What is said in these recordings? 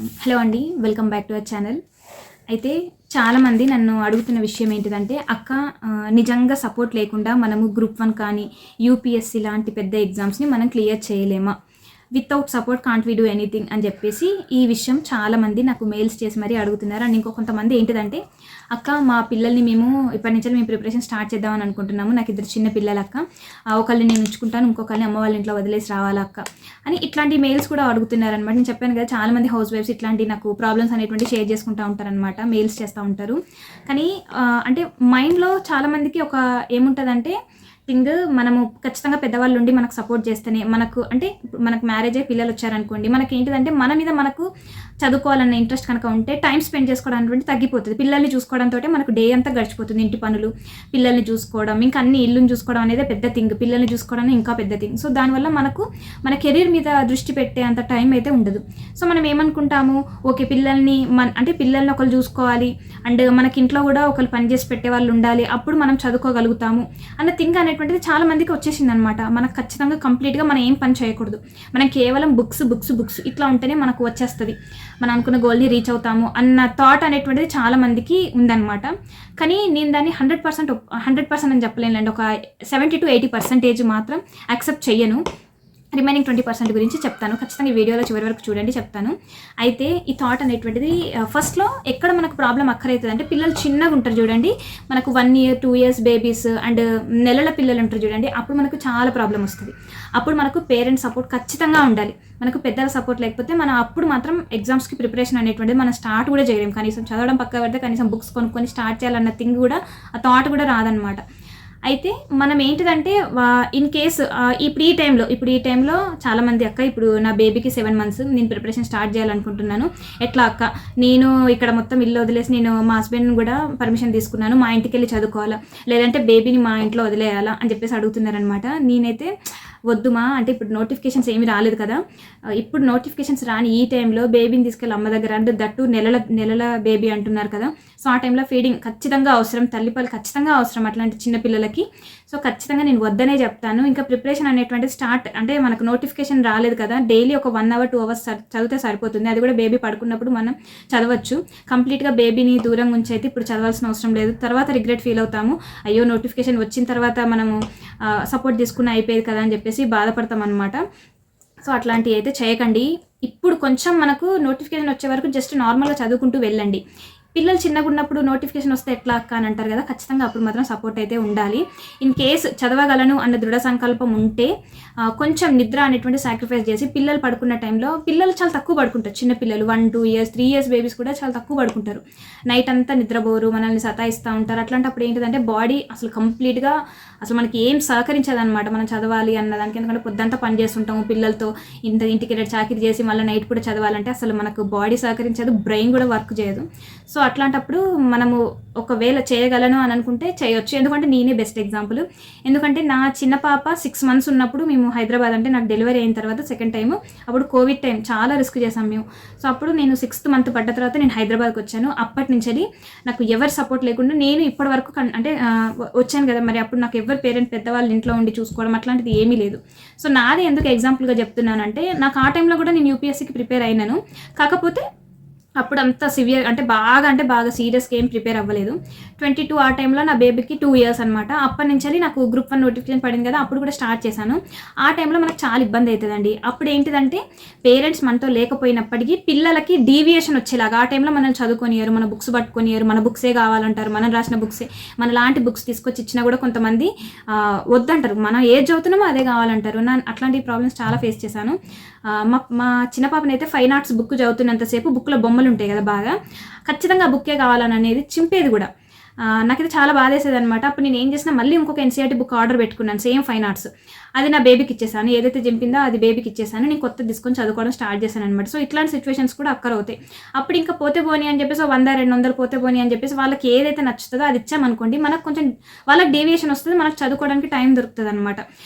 Hello అండి, welcome back to our channel. అయితే చాలామంది నన్ను అడుగుతున్న విషయం ఏంటిదంటే, అక్క నిజంగా సపోర్ట్ లేకుండా మనము గ్రూప్ 1 కానీ, యూపీఎస్సీ లాంటి పెద్ద ఎగ్జామ్స్‌ని మనం క్లియర్ చేయలేమా? Without support can't we do anything అని చెప్పేసి ఈ విషయం చాలామంది నాకు మెయిల్స్ చేసి మరీ అడుగుతున్నారు. అండ్ ఇంకో కొంతమంది ఏంటిదంటే, అక్క మా పిల్లల్ని మేము ఇప్పటి నుంచి మేము ప్రిపరేషన్ స్టార్ట్ చేద్దామని అనుకుంటున్నాము. నాకు ఇద్దరు చిన్న పిల్లలు అక్క, ఒకళ్ళని నేను ఉంచుకుంటాను, ఇంకొకరిని అమ్మ వాళ్ళ ఇంట్లో వదిలేసి రావాలా అక్క అని ఇట్లాంటి మెయిల్స్ కూడా అడుగుతున్నారనమాట. నేను చెప్పాను కదా, చాలామంది హౌస్ వైఫ్స్ ఇట్లాంటి నాకు ప్రాబ్లమ్స్ అనేటువంటి షేర్ చేసుకుంటూ ఉంటారనమాట, మెయిల్స్ చేస్తూ ఉంటారు. కానీ అంటే మైండ్లో చాలామందికి ఒక ఏముంటుందంటే థింగ్, మనము ఖచ్చితంగా పెద్దవాళ్ళు ఉండి మనకు సపోర్ట్ చేస్తేనే మనకు అంటే మనకు మ్యారేజ్ అయ్యి పిల్లలు వచ్చారనుకోండి, మనకి ఏంటిదంటే మన మీద మనకు చదువుకోవాలన్న ఇంట్రెస్ట్ కనుక ఉంటే టైం స్పెండ్ చేసుకోవడం అనేటువంటి తగ్గిపోతుంది. పిల్లల్ని చూసుకోవడంతో మనకు డే అంతా గడిచిపోతుంది. ఇంటి పనులు, పిల్లల్ని చూసుకోవడం, ఇంకా అన్ని ఇల్లుని చూసుకోవడం అనేది పెద్ద థింగ్, పిల్లల్ని చూసుకోవడం ఇంకా పెద్ద థింగ్. సో దానివల్ల మనకు మన కెరీర్ మీద దృష్టి పెట్టే అంత టైం అయితే ఉండదు. సో మనం ఏమనుకుంటాము, ఓకే పిల్లల్ని అంటే పిల్లల్ని ఒకరు చూసుకోవాలి అండ్ మనకి ఇంట్లో కూడా ఒకరు పని చేసి పెట్టే వాళ్ళు ఉండాలి, అప్పుడు మనం చదువుకోగలుగుతాము అన్న థింగ్ అనేటువంటిది చాలా మందికి వచ్చేసింది అనమాట. మనకు ఖచ్చితంగా కంప్లీట్గా మనం ఏం పని చేయకూడదు, మనం కేవలం బుక్స్ ఇట్లా ఉంటేనే మనకు వచ్చేస్తుంది, మనం అనుకున్న గోల్ని రీచ్ అవుతాము అన్న థాట్ అనేటువంటిది చాలా మందికి ఉందన్నమాట. కానీ నేను దాన్ని 100% అని చెప్పలేనులేండి, ఒక 70 to 80% మాత్రం యాక్సెప్ట్ చెయ్యను. రిమైనింగ్ 20% గురించి చెప్తాను. ఖచ్చితంగా ఈ వీడియోలో చివరి వరకు చూడండి, చెప్తాను. అయితే ఈ థాట్ అనేటువంటిది ఫస్ట్లో ఎక్కడ మనకు ప్రాబ్లం అక్కరైతుంది అంటే, పిల్లలు చిన్నగా ఉంటారు చూడండి, మనకు 1 year 2 years బేబీస్ అండ్ నెలల పిల్లలు ఉంటారు చూడండి, అప్పుడు మనకు చాలా ప్రాబ్లం వస్తుంది. అప్పుడు మనకు పేరెంట్స్ సపోర్ట్ ఖచ్చితంగా ఉండాలి. మనకు పెద్దల సపోర్ట్ లేకపోతే మనం అప్పుడు మాత్రం ఎగ్జామ్స్కి ప్రిపరేషన్ అనేటువంటిది మనం స్టార్ట్ కూడా చేయలేము. కనీసం చదవడం పక్క పెడితే కనీసం బుక్స్ కొనుక్కొని స్టార్ట్ చేయాలన్న థింగ్ కూడా, ఆ థాట్ కూడా రాదనమాట. అయితే మనం ఏంటిదంటే ఇన్ కేస్ ఇప్పుడు ఈ టైంలో చాలామంది, అక్క ఇప్పుడు నా బేబీకి 7 months, నేను ప్రిపరేషన్ స్టార్ట్ చేయాలనుకుంటున్నాను, ఎట్లా అక్క, నేను ఇక్కడ మొత్తం ఇల్లు వదిలేసి నేను మా హస్బెండ్ని కూడా పర్మిషన్ తీసుకున్నాను, మా ఇంటికి వెళ్ళి చదువుకోవాలా లేదంటే బేబీని మా ఇంట్లో వదిలేయాలా అని చెప్పేసి అడుగుతున్నారనమాట. నేనైతే వద్దుమా, అంటే ఇప్పుడు నోటిఫికేషన్స్ ఏమీ రాలేదు కదా, ఇప్పుడు నోటిఫికేషన్స్ రాని ఈ టైంలో బేబీని తీసుకెళ్ళి అమ్మ దగ్గర, అంటే దట్టు నెలల బేబీ అంటున్నారు కదా, సో ఆ టైంలో ఫీడింగ్ ఖచ్చితంగా అవసరం, తల్లిపాలు ఖచ్చితంగా అవసరం అట్లాంటి చిన్న పిల్లలకి. సో ఖచ్చితంగా నేను వద్దనే చెప్తాను. ఇంకా ప్రిపరేషన్ అనేటువంటి స్టార్ట్ అంటే మనకు నోటిఫికేషన్ రాలేదు కదా, డైలీ ఒక 1 hour 2 hours చదివితే సరిపోతుంది. అది కూడా బేబీ పడుకున్నప్పుడు మనం చదవచ్చు. కంప్లీట్గా బేబీని దూరంగా ఉంచి అయితే ఇప్పుడు చదవాల్సిన అవసరం లేదు. తర్వాత రిగ్రెట్ ఫీల్ అవుతాము, అయ్యో నోటిఫికేషన్ వచ్చిన తర్వాత మనము సపోర్ట్ తీసుకుని అయిపోయేది కదా అని చెప్పేసి బాధపడతాం అనమాట. సో అట్లాంటివి అయితే చేయకండి. ఇప్పుడు కొంచెం మనకు నోటిఫికేషన్ వచ్చే వరకు జస్ట్ నార్మల్గా చదువుకుంటూ వెళ్ళండి. పిల్లలు చిన్నగా ఉన్నప్పుడు నోటిఫికేషన్ వస్తే ఎట్లా అక్క అని అంటారు కదా, ఖచ్చితంగా అప్పుడు మాత్రం సపోర్ట్ అయితే ఉండాలి. ఇన్ కేస్ చదవగలను అన్న దృఢ సంకల్పం ఉంటే కొంచెం నిద్ర అనేటువంటి సాక్రిఫైస్ చేసి, పిల్లలు పడుకున్న టైంలో, పిల్లలు చాలా తక్కువ పడుకుంటారు, చిన్న పిల్లలు 1 2 years 3 years బేబీస్ కూడా చాలా తక్కువ పడుకుంటారు, నైట్ అంతా నిద్రపోరు, మనల్ని సతాయిస్తూ ఉంటారు. అట్లాంటప్పుడు ఏంటిదంటే బాడీ అసలు కంప్లీట్గా అసలు మనకి ఏం సహకరించదనమాట మనం చదవాలి అన్నదానికి. ఎందుకంటే పొద్దంతా పని చేస్తుంటాము పిల్లలతో, ఇంటికి చాకిరి చేసి మళ్ళీ నైట్ కూడా చదవాలంటే అసలు మనకు బాడీ సహకరించదు, బ్రెయిన్ కూడా వర్క్ చేయదు. సో అట్లాంటప్పుడు మనము ఒకవేళ చేయగలను అని అనుకుంటే చేయొచ్చు. ఎందుకంటే నేనే బెస్ట్ ఎగ్జాంపుల్. ఎందుకంటే నా చిన్న పాప 6 months ఉన్నప్పుడు మేము హైదరాబాద్, అంటే నాకు డెలివరీ అయిన తర్వాత సెకండ్ టైం, అప్పుడు కోవిడ్ టైం, చాలా రిస్క్ చేసాం మేము. సో అప్పుడు నేను 6th month పడ్డ తర్వాత నేను హైదరాబాద్కి వచ్చాను. అప్పటి నుంచి నాకు ఎవరి సపోర్ట్ లేకుండా నేను ఇప్పటి వరకు అంటే వచ్చాను కదా, మరి అప్పుడు నాకు ఎవరు పెద్దవాళ్ళు ఇంట్లో ఉండి చూసుకోవడం అట్లాంటిది ఏమీ లేదు. సో నాది ఎందుకు ఎగ్జాంపుల్గా చెప్తున్నానంటే, నాకు ఆ టైంలో కూడా నేను యూపీఎస్సీకి ప్రిపేర్ అయినాను. కాకపోతే అప్పుడు అంత సివియర్ అంటే బాగా సీరియస్గా ఏం ప్రిపేర్ అవ్వలేదు. 22 ఆ టైంలో నా బేబీకి 2 years అనమాట. అప్పటి నుంచి నాకు గ్రూప్ 1 నోటిఫికేషన్ పడింది కదా, అప్పుడు కూడా స్టార్ట్ చేశాను. ఆ టైంలో మనకు చాలా ఇబ్బంది అవుతుందండి. అప్పుడు ఏంటిదంటే పేరెంట్స్ మనతో లేకపోయినప్పటికీ పిల్లలకి డీవియేషన్ వచ్చేలాగా ఆ టైంలో మనల్ని చదువుకొనియారు, మన బుక్స్ పట్టుకొనియారు, మన బుక్సే కావాలంటారు, మనం రాసిన బుక్సే, మన లాంటి బుక్స్ తీసుకొచ్చి ఇచ్చినా కూడా కొంతమంది వద్దంటారు, మనం ఏది చదువుతున్నామో అదే కావాలంటారు. అట్లాంటి ప్రాబ్లమ్స్ చాలా ఫేస్ చేశాను. మా చిన్న పాపనైతే ఫైన్ ఆర్ట్స్ బుక్ చదువుతున్నంతసేపు బుక్లో బొమ్మలు ఉంటాయి కదా, బాగా ఖచ్చితంగా బుక్కే కావాలని అనేది చింపేది కూడా. నాకైతే చాలా బాధేసేది అనమాట. అప్పుడు నేను ఏం చేసినా, మళ్ళీ ఇంకొక ఎన్సీఆర్టీ బుక్ ఆర్డర్ పెట్టుకున్నాను, సేమ్ ఫైన్ ఆర్ట్స్. అది నా బేబీకి ఇచ్చేసాను, ఏదైతే చింపిందో అది బేబీకి ఇచ్చేసాను, నేను కొత్త తీసుకొని చదువుకోవడం స్టార్ట్ చేశాను అనమాట. సో ఇట్లాంటి సిచ్యువేషన్స్ కూడా అక్కర్ అవుతాయి. అప్పుడు ఇంకా పోతే పోనీ అని చెప్పేసి 100-200 పోతే పోనీ అని చెప్పేసి వాళ్ళకి ఏదైతే నచ్చుతుందో అది ఇచ్చామనుకోండి, మనకు కొంచెం వాళ్ళకి డేవియేషన్ వస్తుంది, మనకు చదువుకోవడానికి టైం దొరుకుతుంది అనమాట.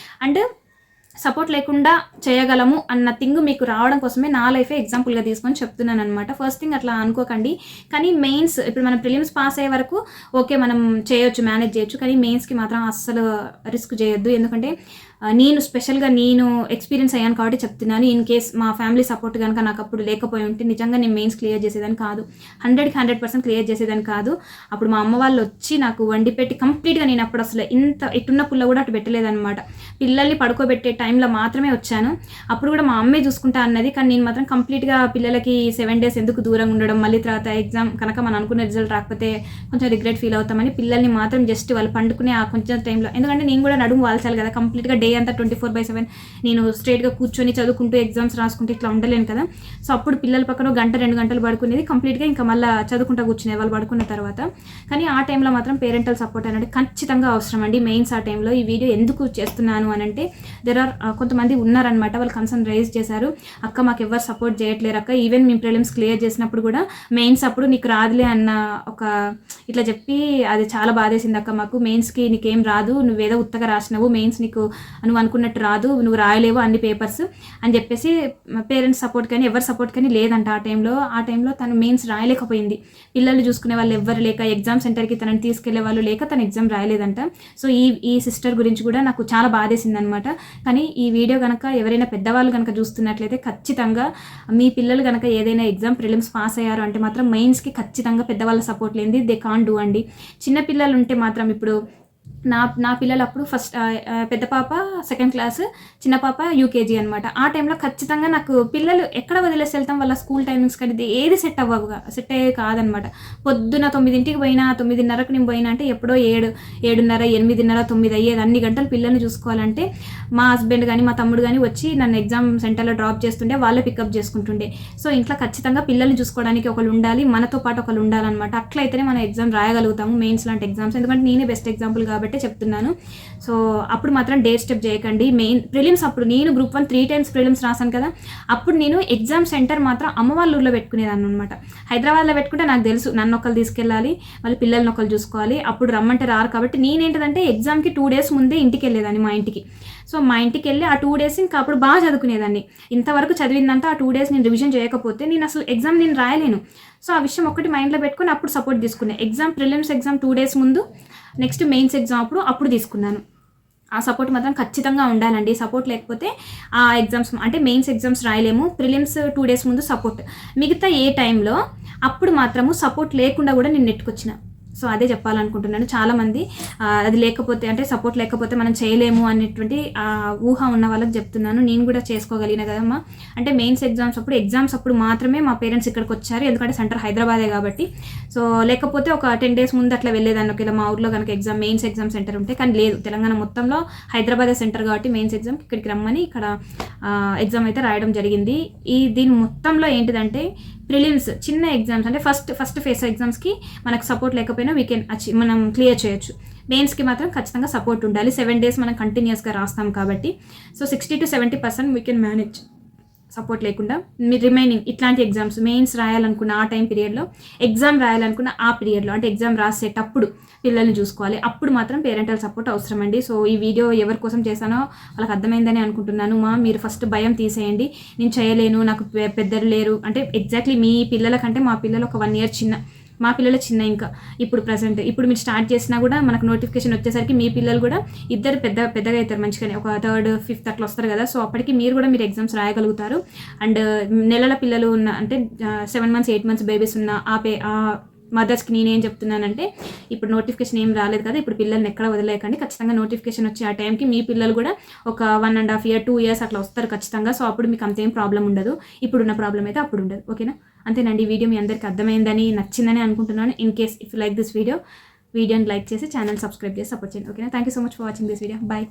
అండ్ సపోర్ట్ లేకుండా చేయగలము అన్న థింగ్ మీకు రావడం కోసమే నా లైఫే ఎగ్జాంపుల్గా తీసుకొని చెప్తున్నాను అనమాట. ఫస్ట్ థింగ్ అట్లా అనుకోకండి. కానీ మెయిన్స్, ఇప్పుడు మనం ప్రిలిమ్స్ పాస్ అయ్యే వరకు ఓకే మనం చేయొచ్చు, మేనేజ్ చేయొచ్చు, కానీ మెయిన్స్కి మాత్రం అస్సలు రిస్క్ చేయొద్దు. ఎందుకంటే నేను స్పెషల్గా నేను ఎక్స్పీరియన్స్ అయ్యాను కాబట్టి చెప్తున్నాను. ఇన్ కేస్ మా ఫ్యామిలీ సపోర్ట్ కనుక నాకు అప్పుడు లేకపోయి ఉంటే నిజంగా నేను మెయిన్స్ క్లియర్ చేసేదాన్ని కాదు, 100% క్లియర్ చేసేదాన్ని కాదు. అప్పుడు మా అమ్మ వాళ్ళు వచ్చి నాకు వండి పెట్టి కంప్లీట్గా, నేను అప్పుడు అసలు ఇటున్న పుల్ల కూడా అటు పెట్టలేదన్నమాట. పిల్లల్ని పడుకోబెట్టే టైంలో మాత్రమే వచ్చాను. అప్పుడు కూడా మా అమ్మే చూసుకుంటా అన్నది, కానీ నేను మాత్రం కంప్లీట్గా పిల్లలకి 7 days ఎందుకు దూరంగా ఉండడం, మళ్ళీ తర్వాత ఎగ్జామ్ కనుక మనం అనుకున్న రిజల్ట్ రాకపోతే కొంచెం రిగ్రెట్ ఫీల్ అవుతామని పిల్లల్ని మాత్రం జస్ట్ వాళ్ళు పండుకునే ఆ కొంచెం టైంలో, ఎందుకంటే నేను కూడా నడుము వాల్చాలి కదా, కంప్లీట్గా డే అంతా 24/7 నేను స్ట్రైట్గా కూర్చొని చదువుకుంటూ ఎగ్జామ్స్ రాసుకుంటూ ఇట్లా ఉండలేను కదా. సో అప్పుడు పిల్లల పక్కన 1-2 గంటలు పడుకునేది, కంప్లీట్గా ఇంకా మళ్ళీ చదువుకుంటూ కూర్చునే వాళ్ళు పడుకున్న తర్వాత. కానీ ఆ టైంలో మాత్రం పేరెంటల్ సపోర్ట్ అనేది ఖచ్చితంగా అవసరం అండి, మెయిన్స్ ఆ టైంలో. ఈ వీడియో ఎందుకు చేస్తున్నాను అని అంటే, కొంతమంది ఉన్నారనమాట, వాళ్ళు కన్సర్న్ రైజ్ చేశారు, అక్క మాకు ఎవరు సపోర్ట్ చేయట్లేరు అక్క, ఈవెన్ మేము ప్రిలిమ్స్ క్లియర్ చేసినప్పుడు కూడా మెయిన్స్ అప్పుడు నీకు రాదులే అన్న ఒక ఇట్లా చెప్పి, అది చాలా బాధేసింది అక్క మాకు, మెయిన్స్కి నీకేం రాదు, నువ్వేదో ఉత్తగా రాసినావు, మెయిన్స్ నీకు నువ్వు అనుకున్నట్టు రాదు, నువ్వు రాయలేవు అన్ని పేపర్స్ అని చెప్పేసి పేరెంట్స్ సపోర్ట్ కానీ ఎవరి సపోర్ట్ కానీ లేదంట ఆ టైంలో తను మెయిన్స్ రాయలేకపోయింది. పిల్లలు చూసుకునే వాళ్ళు ఎవ్వరు లేక, ఎగ్జామ్ సెంటర్కి తనని తీసుకెళ్లే వాళ్ళు లేక తను ఎగ్జామ్ రాయలేదంట. సో ఈ సిస్టర్ గురించి కూడా నాకు చాలా బాధేసింది అనమాట. కానీ ఈ వీడియో కనుక ఎవరైనా పెద్దవాళ్ళు కనుక చూస్తున్నట్లయితే ఖచ్చితంగా మీ పిల్లలు కనుక ఏదైనా ఎగ్జామ్ ప్రిలిమ్స్ పాస్ అయ్యారు అంటే మాత్రం మెయిన్స్కి ఖచ్చితంగా పెద్దవాళ్ళ సపోర్ట్ లేనిది దే కాంట్ డూ అండి. చిన్న పిల్లలు ఉంటే మాత్రం, ఇప్పుడు నా పిల్లలు అప్పుడు ఫస్ట్ పెద్ద పాప 2nd class, చిన్న పాప UKG అనమాట. ఆ టైంలో ఖచ్చితంగా నాకు పిల్లలు ఎక్కడ వదిలేసి వెళ్తాం, వాళ్ళ స్కూల్ టైమింగ్స్ కానీ ఏది సెట్ అయ్యేది కాదనమాట. పొద్దున 9ంటికి పోయినా 9:30కి నేను పోయినా అంటే ఎప్పుడో 7, 7:30, 8:30, 9 అయ్యేది. అన్ని గంటలు పిల్లల్ని చూసుకోవాలంటే మా హస్బెండ్ కానీ మా తమ్ముడు కానీ వచ్చి నన్ను ఎగ్జామ్ సెంటర్లో డ్రాప్ చేస్తుండే, వాళ్ళే పికప్ చేసుకుంటుండే. సో ఇంట్లో ఖచ్చితంగా పిల్లల్ని చూసుకోవడానికి ఒకళ్ళు ఉండాలి, మనతో పాటు ఒకళ్ళు ఉండాలన్నమాట. అట్లయితేనే మనం ఎగ్జామ్ రాయగలుగుతాము, మెయిన్స్ లాంటి ఎగ్జామ్స్. ఎందుకంటే నేనే బెస్ట్ ఎగ్జాంపుల్ కాబట్టి చెప్తున్నాను. సో అప్పుడు మాత్రం డేర్ స్టెప్ చేయకండి. మెయిన్ ప్రిలిమ్స్ అప్పుడు నేను Group 1 3 times ప్రిలిమ్స్ రాశాను కదా, అప్పుడు నేను ఎగ్జామ్ సెంటర్ మాత్రం అమ్మ వాళ్ళ ఊళ్ళో పెట్టుకునేదాన్ని అనమాట. హైదరాబాద్లో పెట్టుకుంటే నాకు తెలుసు నన్ను ఒకళ్ళు తీసుకెళ్ళాలి, మళ్ళీ పిల్లల్ని ఒకళ్ళు చూసుకోవాలి, అప్పుడు రమ్మంటే రారు కాబట్టి నేనేంటంటే ఎగ్జామ్కి 2 days ముందే ఇంటికి వెళ్ళేదాన్ని మా ఇంటికి. సో మా ఇంటికి వెళ్ళి ఆ 2 days ఇంకా అప్పుడు బాగా చదువుకునేదాన్ని. ఇంతవరకు చదివిందంతా ఆ 2 days నేను రివిజన్ చేయకపోతే నేను అసలు ఎగ్జామ్ నేను రాయలేను. సో ఆ విషయం ఒకటి మైండ్లో పెట్టుకుని అప్పుడు సపోర్ట్ తీసుకున్నాను. ప్రిలిమ్స్ ఎగ్జామ్ 2 days ముందు, నెక్స్ట్ మెయిన్స్ ఎగ్జామ్ అప్పుడు తీసుకున్నాను. ఆ సపోర్ట్ మాత్రం ఖచ్చితంగా ఉండాలండి. సపోర్ట్ లేకపోతే ఆ ఎగ్జామ్స్ అంటే మెయిన్స్ ఎగ్జామ్స్ రాయలేము. ప్రిలిమ్స్ 2 days ముందు సపోర్ట్, మిగతా ఏ టైంలో అప్పుడు మాత్రము సపోర్ట్ లేకుండా కూడా నేను నెట్టుకొచ్చిన. సో అదే చెప్పాలనుకుంటున్నాను. చాలామంది అది లేకపోతే అంటే సపోర్ట్ లేకపోతే మనం చేయలేము అనేటువంటి ఊహ ఉన్న వాళ్ళకి చెప్తున్నాను. నేను కూడా చేసుకోగలిగిన కదమ్మా. అంటే మెయిన్స్ ఎగ్జామ్స్ అప్పుడు మాత్రమే మా పేరెంట్స్ ఇక్కడికి వచ్చారు, ఎందుకంటే సెంటర్ హైదరాబాదే కాబట్టి. సో లేకపోతే ఒక 10 days ముందు అట్లా వెళ్ళేదాన్ని, ఒకవేళ మా ఊర్లో కనుక మెయిన్స్ ఎగ్జామ్ సెంటర్ ఉంటే. కానీ లేదు, తెలంగాణ మొత్తంలో హైదరాబాదే సెంటర్ కాబట్టి మెయిన్స్ ఎగ్జామ్కి ఇక్కడికి రమ్మని ఇక్కడ ఎగ్జామ్ అయితే రాయడం జరిగింది. దీని మొత్తంలో ఏంటిదంటే ప్రిలిమ్స్ చిన్న ఎగ్జామ్స్ అంటే ఫస్ట్ ఫేస్ ఎగ్జామ్స్కి మనకు సపోర్ట్ లేకపోయినా మనం క్లియర్ చేయొచ్చు. మెయిన్స్కి మాత్రం ఖచ్చితంగా సపోర్ట్ ఉండాలి. 7 days మనం కంటిన్యూస్గా రాస్తాం కాబట్టి. So 60 to 70% we can manage support లేకుండా. మీరు రిమైనింగ్ ఇట్లాంటి ఎగ్జామ్స్ మెయిన్స్ రాయాలనుకున్న ఆ టైం పీరియడ్లో, ఎగ్జామ్ రాయాలనుకున్న ఆ పీరియడ్లో, అంటే ఎగ్జామ్ రాసేటప్పుడు పిల్లల్ని చూసుకోవాలి. అప్పుడు మాత్రం పేరెంటల్ సపోర్ట్ అవసరం అండి. సో ఈ వీడియో ఎవరి కోసం చేశానో వాళ్ళకి అర్థమైందని అనుకుంటున్నాను. మీరు ఫస్ట్ భయం తీసేయండి, నేను చేయలేను, నాకు పెద్దలు లేరు అంటే. ఎగ్జాక్ట్లీ మీ పిల్లల కంటే మా పిల్లలు ఒక 1 year చిన్న, మా పిల్లలు చిన్న. ఇంకా ఇప్పుడు ప్రజెంట్ మీరు స్టార్ట్ చేసినా కూడా మనకు నోటిఫికేషన్ వచ్చేసరికి మీ పిల్లలు కూడా ఇద్దరు పెద్దగా అవుతారు, మంచిగానే ఒక 3rd, 5th అట్లా వస్తారు కదా. సో అప్పటికి మీరు ఎగ్జామ్స్ రాయగలుగుతారు. అండ్ నెలల పిల్లలు ఉన్న అంటే 7 months 8 months బేబీస్ ఉన్న ఆ మదర్స్కి నేనేం చెప్తున్నానంటే, ఇప్పుడు నోటిఫికేషన్ ఏం రాలేదు కదా, ఇప్పుడు పిల్లల్ని ఎక్కడ వదిలేయకండి. ఖచ్చితంగా నోటిఫికేషన్ వచ్చే ఆ టైంకి మీ పిల్లలు కూడా ఒక 1.5 year 2 years అట్లా వస్తారు ఖచ్చితంగా. సో అప్పుడు మీకు అంతేం ప్రాబ్లం ఉండదు, ఇప్పుడున్న ప్రాబ్లం అయితే అప్పుడు ఉండదు. ఓకేనా? అంతేనండి. ఈ వీడియో మీ అందరికీ అర్థమైందని, నచ్చిందని అనుకుంటున్నాను. In case if you like this వీడియోని లైక్ చేసి ఛానల్ సబ్స్క్రైబ్ చేసి సపోర్ట్ చేయండి. ఓకేనా? Thank you so much for watching this video. Bye.